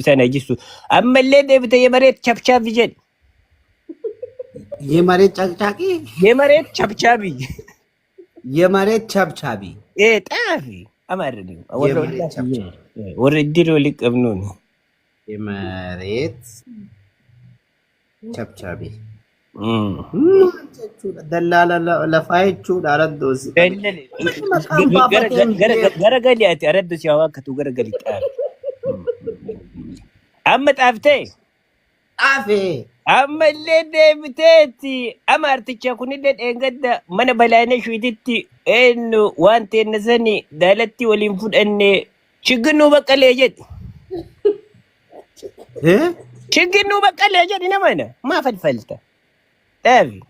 بسنة جسو أما اللي ده بتا يمريت شاب جد يمريت شاكي يمريت شاب يمريت شابي إيه تعرفي أما أردني أورو يمريت الله شابي ورديرو لك أبنوني يمريت شابي امم دلالة لفايت شو أردوس دلل مكان بابا تيم غرغلي أتي أردو سيواك تو غرغلي تعرف أما تعرفتي عافي أما اللي ده بتاتي أما أرتشا كوني ده إنقد من بلانا شويتي إنه وانت نزني دالتي ولينفود أني شغنو بقى ليجد إيه شغنو بقى ليجد إنما ما فلفلت تافي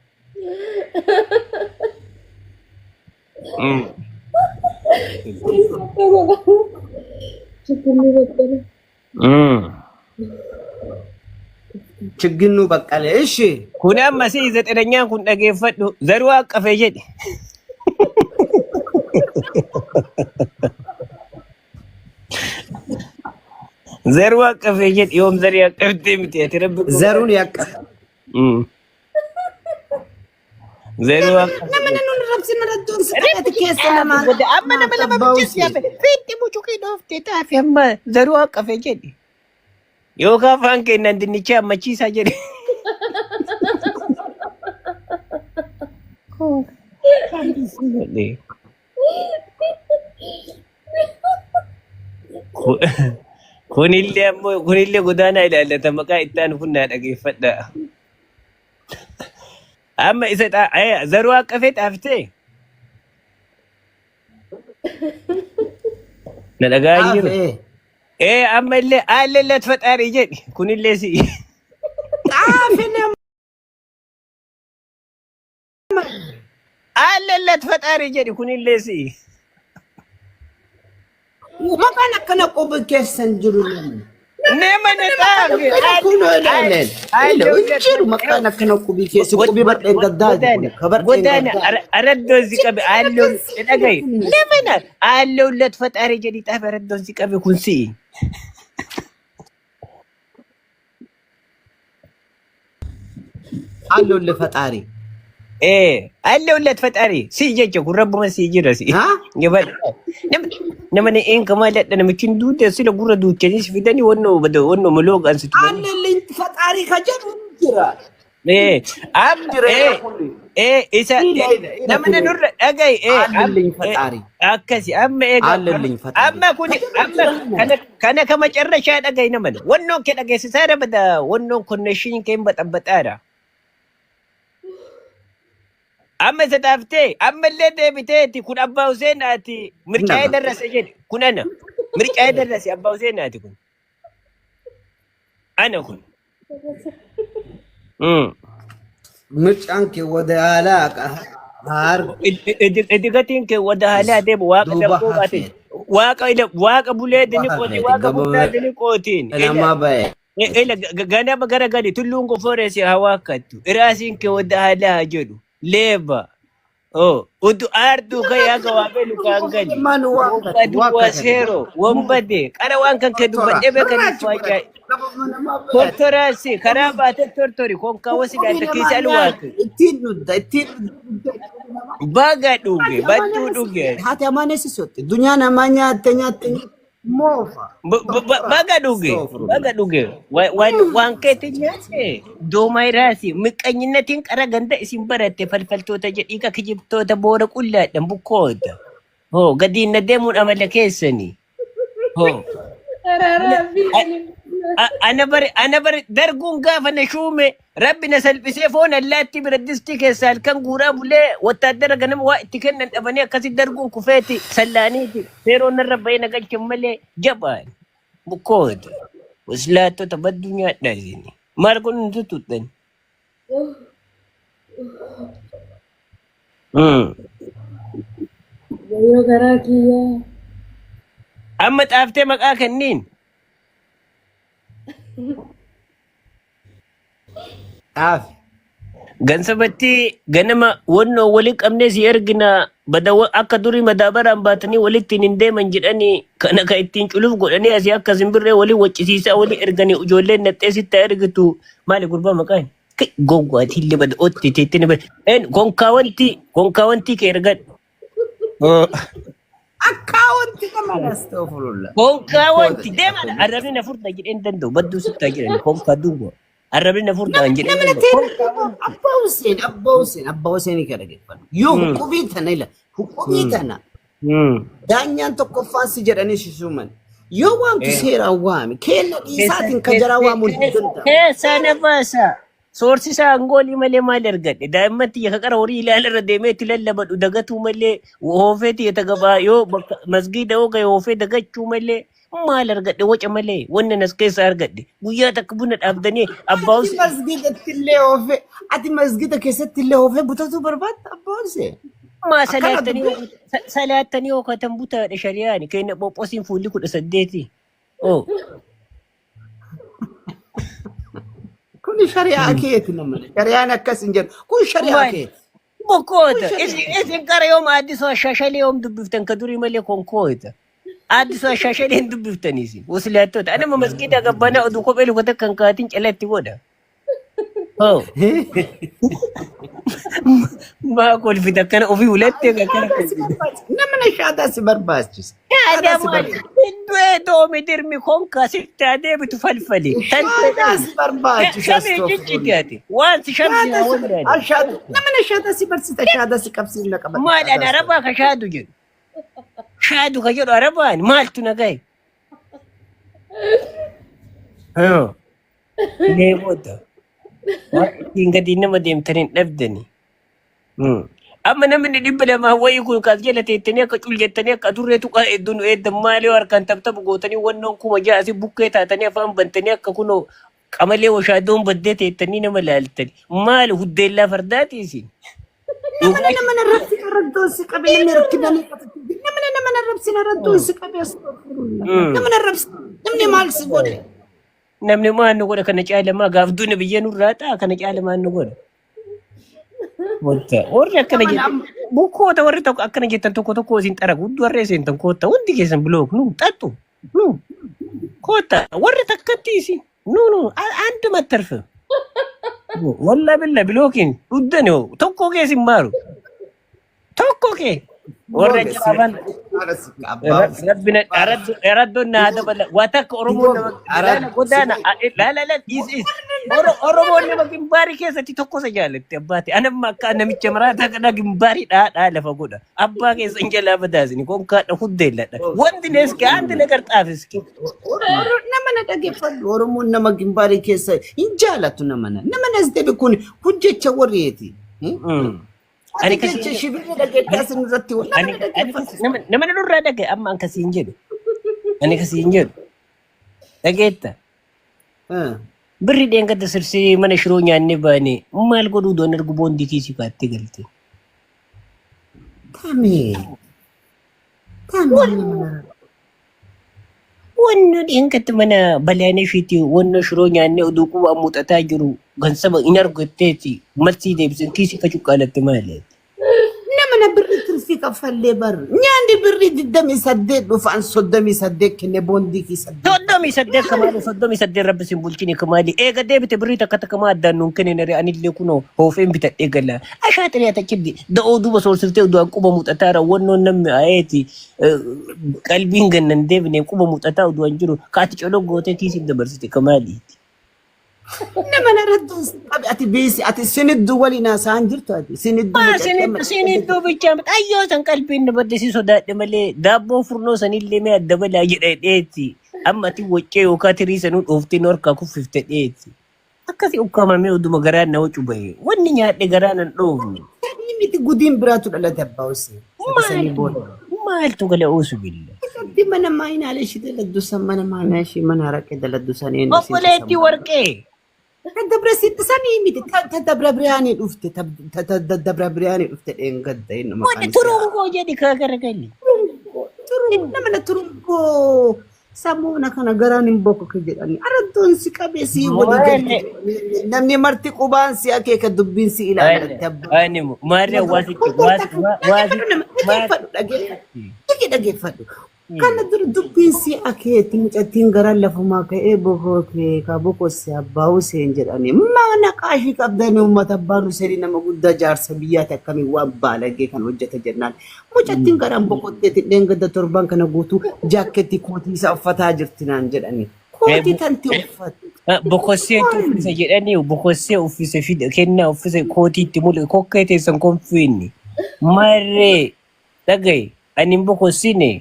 شجنو بقى إيش كون أما سيزت إرنيان كون أجيفت زروا كفيجد زروا كفيجد يوم زريا كفتي متي تربي زارون ياك زروا لما نربسنا ردون سكتة كيس لما أما أنا بلا بتجس يا فينتي بوجوكي دوفتي تافي أما زروا كفيجد يوكا فانكي نندني شام ماشي ساجري kunillee godaanaa ilaallata maqaa ittaan funnaa dhageeffadha. Amma isa zaruu haqqafee xaaftee na dhagaa hin jiru. Amma illee aalleellat faxaarii jedhi kunillee si'i. Aalleellat faxaarii jedhi kunillee si'i. Maqaan akkana quba keessan jiru lama. Nama na xaafi. Kunoo ilaaleen. Jiru maqaan akkana qubii keessa qubii badhee gaddaa godaana araddoon si qabe aalloon dhagaye. Nama na aalloon lat faxaarii jedhi xaafi araddoon si qabe kun si'i. Aalloon le faxaarii. Aalloon lat faxaarii si jecha kun rabbuma si jira si. Nama ne in kama ladda namichin duude sila gurra duuchanis fidani wanno maloogaan si tuman. Aalloon faxaarii ka jedhu jira. Isa nama na nurra dhagaye Aalloon faxaarii. akkasi amma Aalloon faxaarii. amma kuni amma kana kama carrashaa dhagaye nama na wannoon kee dhageessisaa rabada wannoon konneeshin kee baxabbaxaadha. Amma isa taaftee amma illee deebiteeti kun abbaa Huseenaati mircaa'ee darrase jedhe kun ana mircaa'ee darrase abbaa Huseenaati kun ana kun. Mircaan kee wada yaalaa haar. Idigatiin kee wada haalaa deemu waaqa darboo baateen waaqa bulee dini qooti waaqa bulaa dini qootiin. Namaa ba'e. Ganama garagali tulluun kofooresi haa waaqqattu iraasiin kee wada haalaa jedhu. Leba. Utu ardu kaya aga wabelu kaangali. Manu Wambadu wasero. Wambade. Kara wankan kedu badebe kanifanya. Tortorasi. Karabate tortori. Konka wasi data kisa alwaki. Baga duge. Batu duge. Hati amane sisote. Dunia namanya nyate mofa. Baga duge. Baga duge. Wankete nyate. Domai rasi. Mikanyinatin kara ganda isin barate falfaltoota jedhii ka kijibtoota boora qullaadhaan bukkoota. Gadiin na deemuun amala keessanii. Ana bari darguun gaafa na shuume rabbi na salphisee foon allaattii biraddistii keessaa halkan guuraa bulee wattaaddara ganama waa itti kennan dhabanii akkasi darguun kufeeti sallaaniiti seeroon narra bahee na galchan malee jabaan bukkoota waslaattota badduu nyaadhaa isini maal kun hin tuttuudhan. Amma xaaftee maqaa kenniin. Gansabatti ganama wannoo waliin qabnee si ergina بدو أكدوري مدابر باتني ولي تنين من جدني كأنا كايتين شلوف قولني أسيا كزمبر ولي وجسيسا ولي إرجاني وجولين نتأسي تارجتو مالي قربا مكان كي جوجو اللي بد أوتي تيتني بد إن كونكاونتي كيرجع أكاونتي كمان أستغفر الله كونكاونتي دائما عربي نفرط نجد إن دندو بدو ستاجر كونكادوغو عربي نفرط نجد إن دندو أبا حسين كذا كده يو حكومتنا إلا حكومتنا دانيان تكفان سجراني شسومن يو وام تسير أوامي كل إنسان كجرا وامون سنة باسا سورسي سانغولي مالي مالي رجع دائما تيجي كار هوري لا لا ردمي تلا لبد ودقتو مالي وهوفتي يتجبا يو مسجد أو كي هوفي دقتو مالي ما لرجع وجه مالي وانا نسكي سارجع ويا تكبرنا أبدني أباوس مسجد تلا هوفي أتي مسجد كيسة تلا هوفي بتوتو برباد أباوسه ما سلاتني وكتم بوتا شرياني كأن بوبوسين فولي كل سديتي أو كل شريعة كيت نمنا شريعة كاسنجر كل شريعة كيت بكوتا إذا كار يوم عادي سو الشاشة اليوم دبفتن كدوري مالي كونكوتا عادي سو الشاشة اليوم دبفتنيسي وصلتوت أنا ما مسكيت أقبنا أدوكو بيلو كتا كنكاتين شلتي ودا أو ما أقول في ذاك أنا وفي ولدتي كان نمنا شهادة سبرباس هذا ما دو مدير كونكا ستة دي بتفلفلي شهادة سبرباس شامي جدياتي وانت شمسي ولا الشهادة نمنا شهادة سبرسيتا شهادة سكبسين لك ما أنا رباك شهادو جد شهادو كجد ربان مالتو نجاي ها ليه مودا Hingga dina ma dem tarin dabdani. Amma namni dibbala ma wayi kun ka jela tetene ka culjetane ka durre tu ka edun edam mali war kan tabtab gotani wannan kuma ja asi bukke ta tane fa bantane ka kuno kamale wa shadon badde tetani na malaltani mal huddella fardati si. نمنا الربسي كردوسي قبل نركبني نمنا الربسي نردوسي قبل استغفر الله نمنا الربسي نمني مال سيقولي namni maannu godha kana caalamaa gaaf duuna biyya nurraa ta'a kana caala maannu godha. Wanta warri akkana jettan bukkoota warri tokko akkana jettan tokko isin xara guddoo warri seentan koota hundi keessan bilook nu xaxxu nu koota warri takkatti isin nu andi mattarfe. Walla billa bilookin dhuddan tokko keessin maaru tokko kee. warra jaaban rabbina aradonna hada bala watak oromo arad godana la is oromo ne magin bari kesati tokko sa jaalatti abbati anam makka namicha marata kana gimbari da lafa goda abba ke sanjala badasini kon ka da huddella da wandi ne ski andi ne kartafiski namana dage fad oromo nama gimbari kesa injalatu namana zdebi kun hujjecha wariyeti أنا كسي شبيه دقة كاسن رتي ولا نما نور دقة أما أنك سينجد أنا كسينجد دقة بري دين كده سرسي من شروعي أني باني ما القدو دون القبون دي كيسي كاتي قلتي تامي wanno din ka mana balane fiti wanno shiro nyanne udu ku amut atajiru gansaba inar gotteti malti de bisin kisi ka chukalati male namana birri turfi ka falle bar nyandi birri diddami sadde do fan soddami sadde kene bondi ki sadde soddami sadde rabbi simbulchini kamali e gadde bite birri takata kama addanun kene nare anille kuno hofen bita e galla ashatari ta kiddi da odu ba sorsirte udu akuba mutatara wanno namme ayeti qalbin gannan debne kuba mutata udu anjuru kati cholo gote kisi da barsite kamali namana raddu ati bisi ati siniddu walina sanjirtu ati siniddu bicha ayyo san qalbin badde si sodadde male dabbo furno sanille me addabala jedheeti amma ati wocce yokatiri sanu dofti norka ku 58 akkasi ukama me uduma garana wucu baye wonni nyaade garana dofni miti gudin biratu dalata bawsi maaltu gala usu billah di mana maina ale shi daladdu samana maana shi mana rake daladdu saneen opoleti warqe تدبر ست سنين تدبر برياني دفت تدبر برياني دفت إن قد إنه ما ترونكو جدي كاكر قلي نمنا ترونكو Sammuna kana garaan hin bokku ka jedhani. Araddoon si qabee si walii galti. Namni marti qubaan si akeeka dubbiin si ilaala. Ani maarree Dhageeffadhu. Kana dura dubbiin si akeeti mucattiin garaan lafumaa ka'ee bokoo kee ka bokoo si abbaa Huseen jedhani. Mana qaashii qabdanii uummata abbaan Huseen nama guddaa jaarsa biyyaati akkamiin waan baalagee kan hojjeta jennaan. Mucattiin garaan boqotteeti dheengadda torban kana guutuu jaakkeetti kootii isaa uffataa jirti naan jedhani. Kootii tanti uffatu. Bokossee uffise jedhanii bokossee uffise fide kennaa uffise kootiitti mul'e kokkee teessan konfiinni. Maarree dhagaye ani bokossine.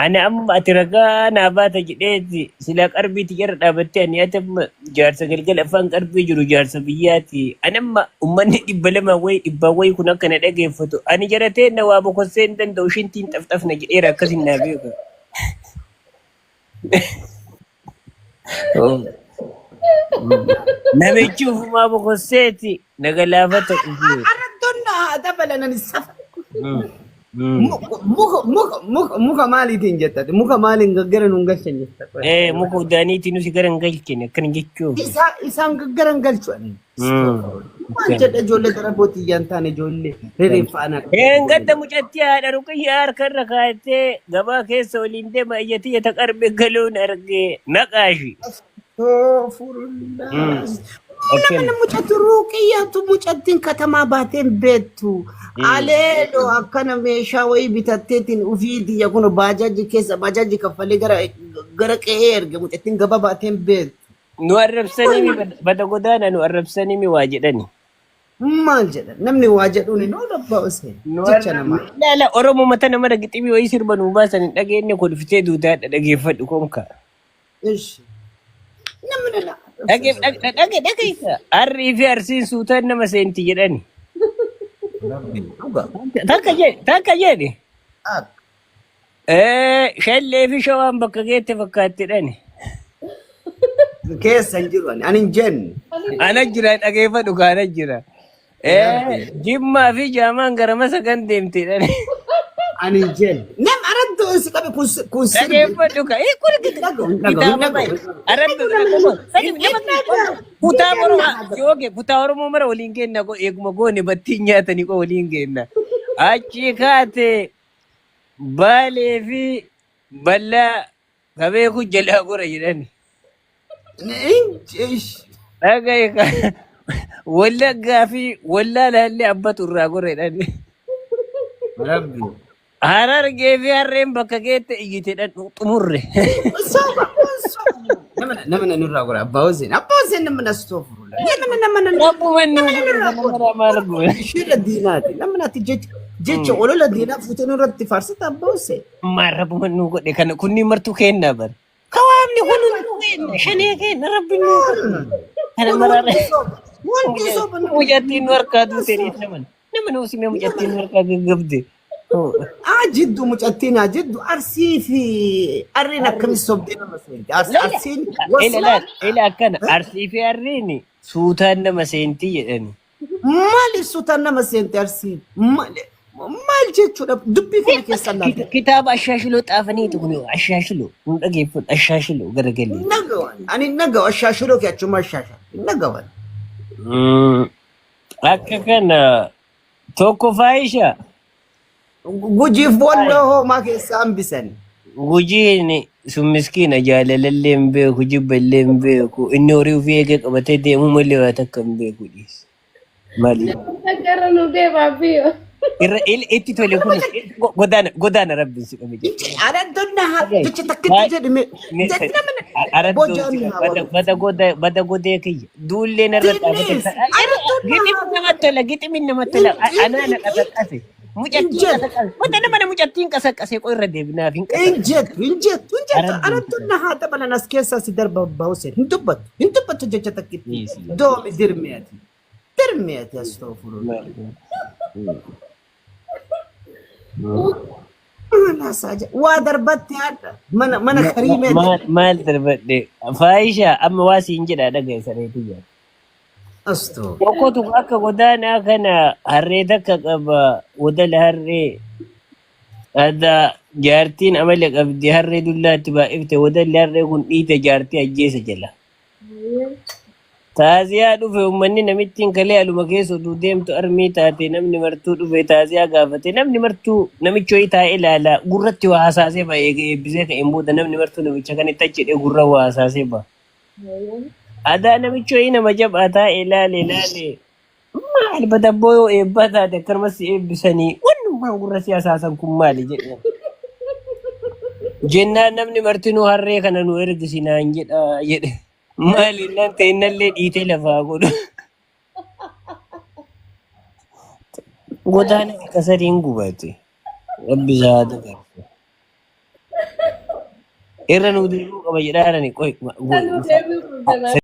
Ana amma ati ragaa naa baata jedheeti sila qarbiiti jara dhaabattee ani atamma jaarsa galgala afaan qarbii jiru jaarsa biyyaati. Ani amma uummanni 200 wayii kun akka na dhageeffatu. Ani jaratee na waa bokossee hin danda'u shintiin xafxafna jedheera akkasin naa beeka. Namichi ufumaa bokosseeti na galaafata dhufee. Araddoon naa dabalanan safa. Muka maaliitiin jettati? Muka maaliin gaggara nuun galchan jettati? Muka udaaniitiin nuti gara hin galchine akkan jechuun. Isaan gaggara hin galchuani. Waan jedha ijoollee gara bootiyyaan taane ijoollee rereeffaan. Gadda mucattii haadha ruqiyyaa harkarra kaa'attee gabaa keessa waliin deema iyyatiyya ta qarbe galuun argee naqaashi. Namni mucatti ruqiyyaatu mucattiin katamaa baateen beektu. Aleedoo akkana meeshaa wayii bitatteetiin ufii diyya kun baajaaji keessa baajaaji kaffalee gara qe'ee erge mucattiin gaba baateen beektu. Nu arrabsanii bada godaana nu arrabsanii waa jedhani. Maal jedhan namni waa jedhuun noo dabbaa Huseen jecha namaa. Laala Oromoo mata nama dhagiximii wayii sirba nuu baasan hin dhageenye kolfitee duudaadha dhageeffadhu konka. Namni dhageessa harrii fi arsiin suutaan nama seenti jedhani. Takka jedhe. Shallee fi shawaan bakka geette fakkaattedhani. Keessa hin jiru ani hin jenne. Ana jira dhageeffadhu kaana jira. Jimmaa fi jaamaan gara masa kan deemtedhani. Ani hin jenne. Nam araddoon si qabe kun sirbi. Dhageeffadhu ka. Kitaaba bayi. Araddoon kutaa Oromoo yooke kutaa Oromoo mara waliin kenna ko eeguma goone battiin nyaatanii ko waliin kenna. Achi kaate Baalee fi Ballaa kabeeku jalaa gora jedhani. Dhagaye ka Wallaggaa fi Wallaalaallee abbatu irraa gora jedhani. Harargee fi harreen bakka geette iyyiteedhaan xumurre. Nama nurraa gora abbaa Huseen nama na stoofuru. Shirra diinaati nama naati jecha olola diinaa fuutee nurratti faarsita abbaa Huseen. Maarrabuma nuu godhe kana kunni martuu kennaa bara. Kawaamni kun nuu kenna shanee kenna rabbi nuu godhe. Kana maraara. Mucattiin nu harkaa duutee nama nuu simee mucattiin nu harkaa gaggabde. Jiddu mucattiin jiddu arsii fi arriin akkamii sobdee nama seenti. Arsiin ila akkana arsii fi arriin suutaan nama seenti jedhani. Maaliif suutaan nama seenti arsiin? Maal jechuudha dubbii kana keessa laata? Kitaaba ashaashiloo xaafaniitu kun ashaashiloo nu dhageeffatu ashaashiloo garagalee. Nagawan ani nagawa ashaashiloo kee achuma ashaasha nagawan. Akka kana tokko faayisha. Gujiif boolloo hoomaa keessa hambisan. Gujiin sun miskiina jaalalallee hin beeku jibballee hin beeku inni horii ofii eegee qabatee deemuu malee waa takka hin beeku dhiis. Maali? Gara nu deemaa biyyo. Itti tole kun godaana rabbiin si qabe jechuudha. Araddoon naa jecha takkitti jedhime. Bada godee kiyya duullee narra dhaabate. Giximni namatti tola anaana qasaqqase. Mucattiin qasaqqasee qoo irra deebinaaf hin qasaqqase. Injettu araddoon naa haa dabalan as keessaa si darba abbaa Huseen hin dubbattu jecha takkitti. Doomi dirmeeti astagfirullah. Waa darbatti haadha mana kariimeeti. Maal darbadhe faayishaa amma waa siin jedhaa dhagaye sareetu jira. Asto. Tokkotu akka godaanaa kana harree takka qaba wadala harree adda jaartiin amala qabdi harree dullaatti baay'ifte wadalli harree kun dhiite jaartii ajjeesa jala. Taaziyaa dhufe uummanni namittiin kalee aluma keessa utuu deemtu armii taate namni martuu dhufe taaziyaa gaafate namni martuu namicha wayii taa'ee ilaala gurratti waa hasaasee ba'a eebbisee ka'een booda namni martuu namicha kanitti achi jedhee gurra waa hasaasee ba'a. Adaa namicha wayii nama jabaa taa'ee ilaale maal badabboo yoo eebbaa taate akkanumas si eebbisanii wannummaan gurra si hasaasan kun maali jedhe. Jennaan namni martinuu harree kana nu ergisinaan jedhe. Maali nan ta'e innallee dhiitee lafaa godhu. Godaana akka sadiin gubate. Rabbi isaa dagarse. Irra nu deebi'uu qaba jedhaarani qoy. Kan nu deebi'u